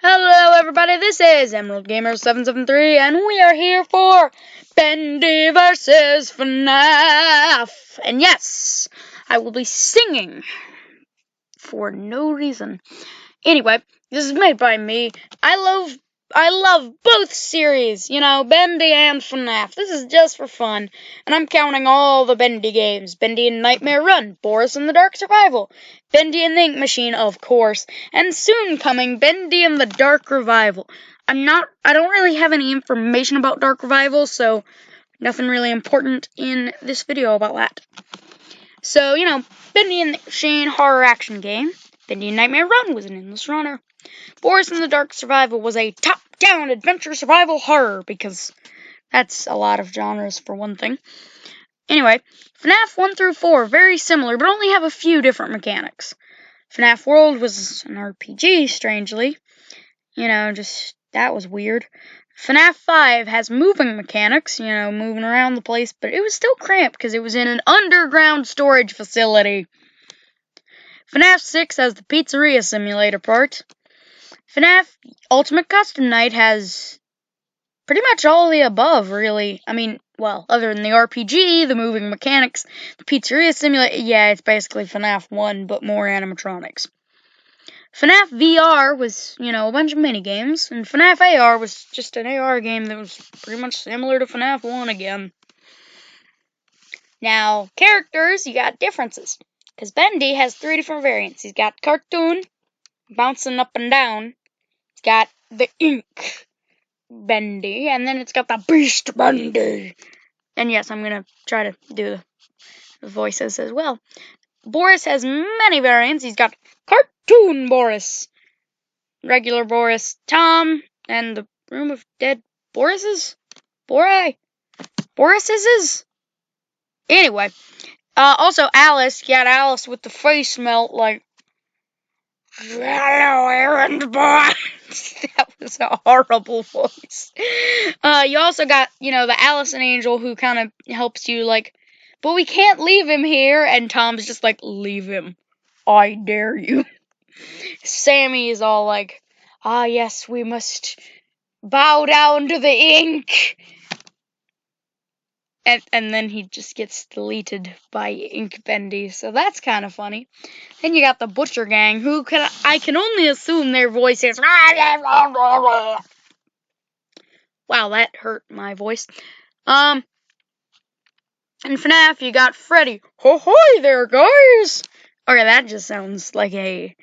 Hello everybody, this is Emerald Gamer 773 and we are here for Bendy versus FNaF. And yes, I will be singing for no reason. Anyway, this is made by me. I love both series, Bendy and FNaF. This is just for fun. And I'm counting all the Bendy games. Bendy and Nightmare Run, Boris and the Dark Survival, Bendy and the Ink Machine, of course, and soon coming, Bendy and the Dark Revival. I don't really have any information about Dark Revival, so nothing really important in this video about that. So, Bendy and the Machine horror action game. Bendy and Nightmare Run was an endless runner. Boris and the Dark Survival was a top-down adventure survival horror, because that's a lot of genres for one thing. Anyway, FNaF 1 through 4, very similar, but only have a few different mechanics. FNaF World was an RPG, strangely. That was weird. FNaF 5 has moving mechanics, moving around the place, but it was still cramped because it was in an underground storage facility. FNaF 6 has the pizzeria simulator part. FNaF Ultimate Custom Night has pretty much all of the above, really. Other than the RPG, the moving mechanics, the pizzeria simulator, yeah, it's basically FNaF 1, but more animatronics. FNaF VR was, a bunch of mini-games, and FNaF AR was just an AR game that was pretty much similar to FNaF 1 again. Now, characters, you got differences, because Bendy has 3 different variants. He's got cartoon, bouncing up and down. It's got the ink Bendy, and then it's got the beast Bendy. And yes, I'm going to try to do the voices as well. Boris has many variants. He's got cartoon Boris, regular Boris, Tom, and the room of dead Borises? Borises? Anyway, also Alice. You got Alice with the face melt like, hello, errand boy. That was a horrible voice. You also got, the Allison Angel who kind of helps you, but we can't leave him here. And Tom's just like, leave him. I dare you. Sammy is all like, yes, we must bow down to the ink. And then he just gets deleted by Ink Bendy, so that's kind of funny. Then you got the Butcher Gang, who I can only assume their voice is. Wow, that hurt my voice. In FNaF, you got Freddy. Ho-hoy there, guys! Okay, that just sounds like a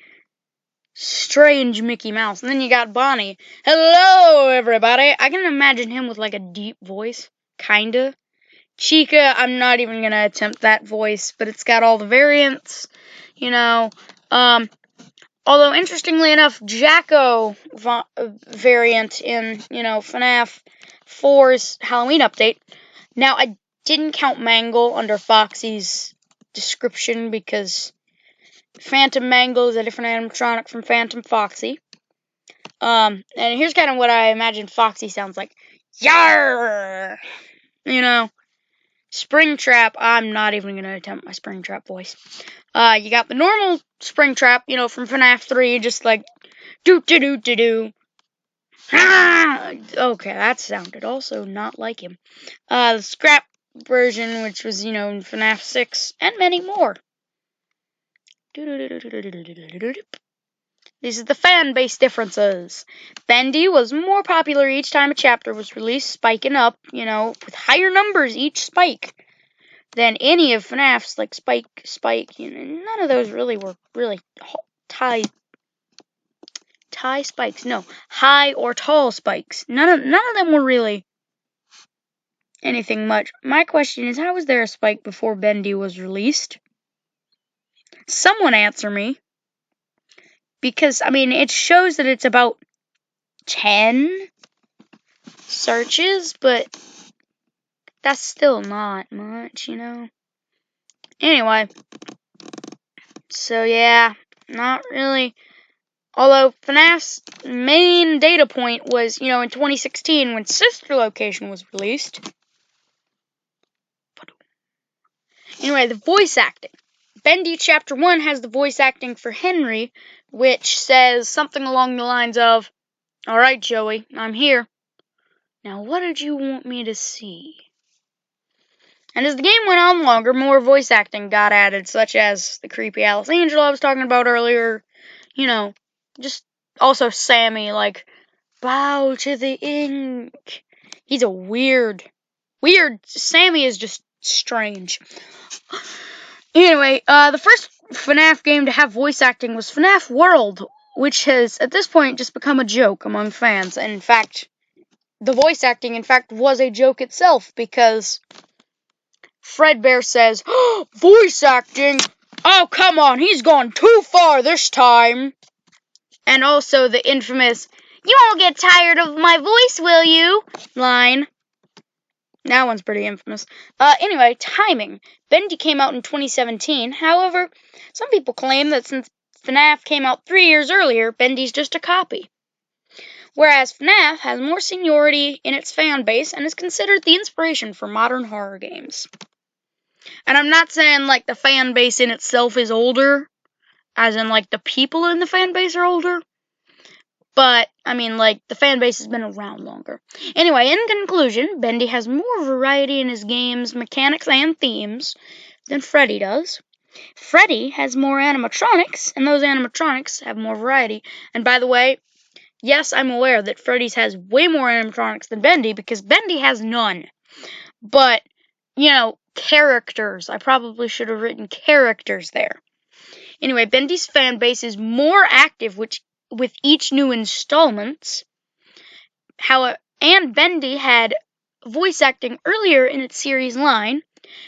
strange Mickey Mouse. And then you got Bonnie. Hello, everybody. I can imagine him with, a deep voice. Kinda. Chica, I'm not even going to attempt that voice, but it's got all the variants, although, interestingly enough, Jacko variant in, FNaF 4's Halloween update. Now, I didn't count Mangle under Foxy's description because Phantom Mangle is a different animatronic from Phantom Foxy. And here's kind of what I imagine Foxy sounds like. Yarr! Springtrap, I'm not even going to attempt my Springtrap voice. You got the normal Springtrap, from FNaF 3, just like, doo-doo-doo-doo-doo. Okay, that sounded also not like him. The scrap version, which was, in FNaF 6, and many more. These are the fan-base differences. Bendy was more popular each time a chapter was released, spiking up, with higher numbers each spike than any of FNaF's, like Spike, none of those really were high spikes. No, high or tall spikes. None of them were really anything much. My question is, how was there a spike before Bendy was released? Someone answer me. Because, it shows that it's about 10 searches, but that's still not much, Anyway, so yeah, not really. Although FNaF's main data point was, in 2016 when Sister Location was released. Anyway, the voice acting. Bendy Chapter 1 has the voice acting for Henry, which says something along the lines of, Alright, Joey, I'm here. Now, what did you want me to see? And as the game went on longer, more voice acting got added, such as the creepy Alice Angel I was talking about earlier. You know, just also Sammy, like, bow to the ink. He's a weird. Sammy is just strange. Anyway, the first FNaF game to have voice acting was FNaF World, which has, at this point, just become a joke among fans. And in fact, the voice acting, in fact, was a joke itself, because Fredbear says, oh, voice acting? Oh, come on, he's gone too far this time. And also the infamous, you won't get tired of my voice, will you? Line. That one's pretty infamous. Anyway, timing. Bendy came out in 2017. However, some people claim that since FNaF came out 3 years earlier, Bendy's just a copy. Whereas FNaF has more seniority in its fan base and is considered the inspiration for modern horror games. And I'm not saying, like, the fan base in itself is older, as in, like, the people in the fan base are older. But, I mean, like, the fan base has been around longer. Anyway, in conclusion, Bendy has more variety in his games, mechanics, and themes than Freddy does. Freddy has more animatronics, and those animatronics have more variety. And by the way, yes, I'm aware that Freddy's has way more animatronics than Bendy, because Bendy has none. But, you know, characters. I probably should have written characters there. Anyway, Bendy's fan base is more active, with each new installment. And Bendy had voice acting earlier in its series line.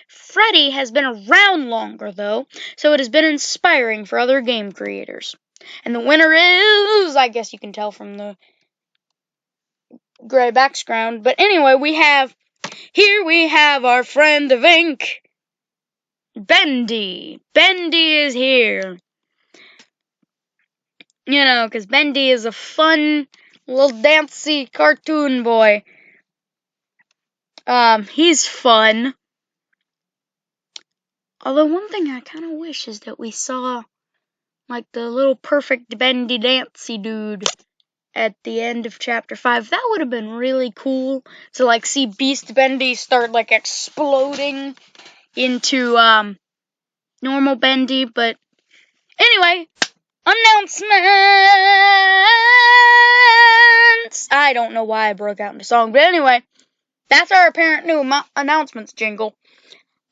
Freddy has been around longer, though, so it has been inspiring for other game creators. And the winner is, I guess you can tell from the gray background. But anyway, here we have our friend of ink, Bendy. Bendy is here. You know, because Bendy is a fun, little dancy cartoon boy. He's fun. Although one thing I kind of wish is that we saw, like, the little perfect Bendy dancy dude at the end of Chapter 5. That would have been really cool to, like, see Beast Bendy start, like, exploding into, normal Bendy. But anyway, announcements! I don't know why I broke out into song, but anyway, that's our apparent new announcements jingle.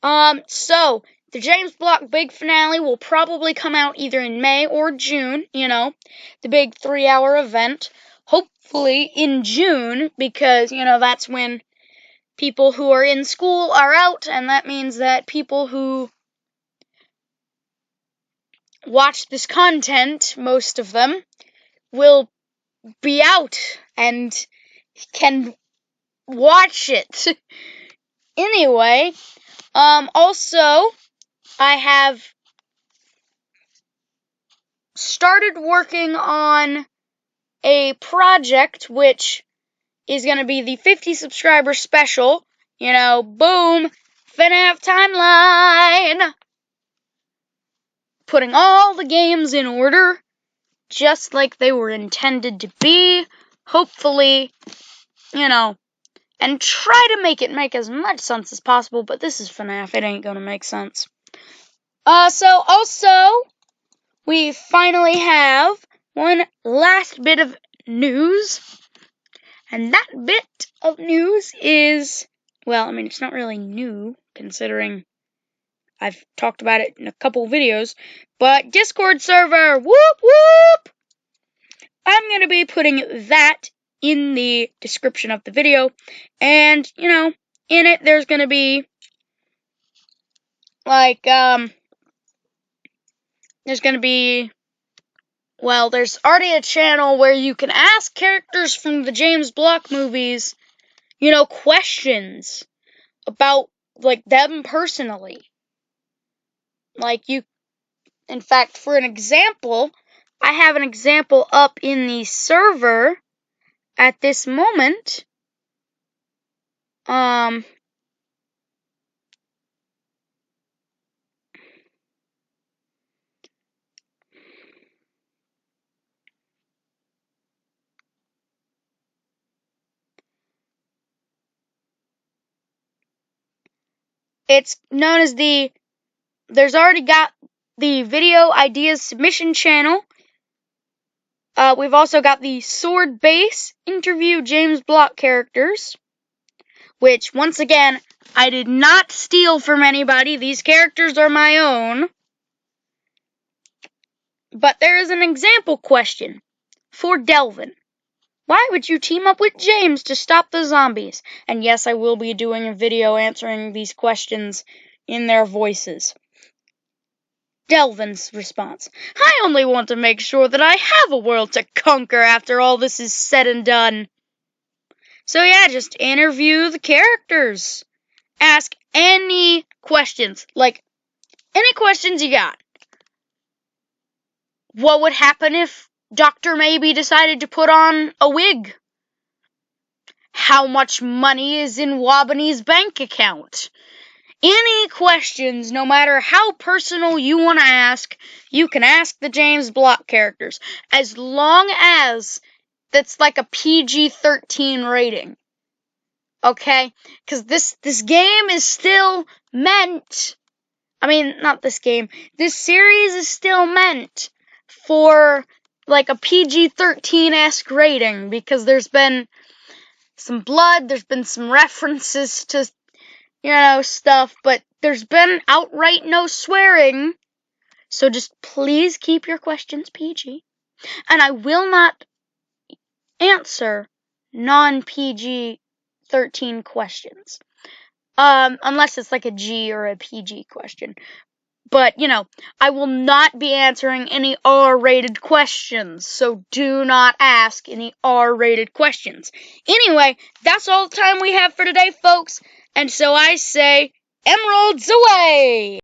So, the James Block big finale will probably come out either in May or June, you know, the big 3-hour event. Hopefully in June, because, you know, that's when people who are in school are out, and that means that people who watch this content, most of them, will be out and can watch it. Anyway, also, I have started working on a project which is going to be the 50 subscriber special. You know, boom, FNaF timeline. Putting all the games in order, just like they were intended to be. Hopefully, you know, and try to make it make as much sense as possible, but this is FNaF, it ain't gonna make sense. So also, we finally have one last bit of news, and that bit of news is, well, I mean, it's not really new, considering I've talked about it in a couple videos, but Discord server, whoop whoop! I'm going to be putting that in the description of the video, and, you know, in it there's going to be, like, there's going to be, well, there's already a channel where you can ask characters from the James Block movies, you know, questions about, like, them personally. Like, in fact, for an example, I have an example up in the server at this moment. It's known as there's already got the Video Ideas Submission channel. We've also got the Sword Base Interview James Block characters, which, once again, I did not steal from anybody. These characters are my own. But there is an example question for Delvin. Why would you team up with James to stop the zombies? And yes, I will be doing a video answering these questions in their voices. Delvin's response: I only want to make sure that I have a world to conquer after all this is said and done. So yeah, just interview the characters. Ask any questions, like any questions you got. What would happen if Dr. Maybe decided to put on a wig? How much money is in Wabani's bank account? Any questions, no matter how personal you want to ask, you can ask the James Block characters, as long as that's like a PG-13 rating. Okay? Because this game is still meant, not this game, this series is still meant for like a PG-13-esque rating, because there's been some blood, there's been some references to stuff, but there's been outright no swearing. So just please keep your questions PG. And I will not answer non-PG-13 questions. Unless it's like a G or a PG question. But, I will not be answering any R-rated questions, so do not ask any R-rated questions. Anyway, that's all the time we have for today, folks. And so I say, emeralds away!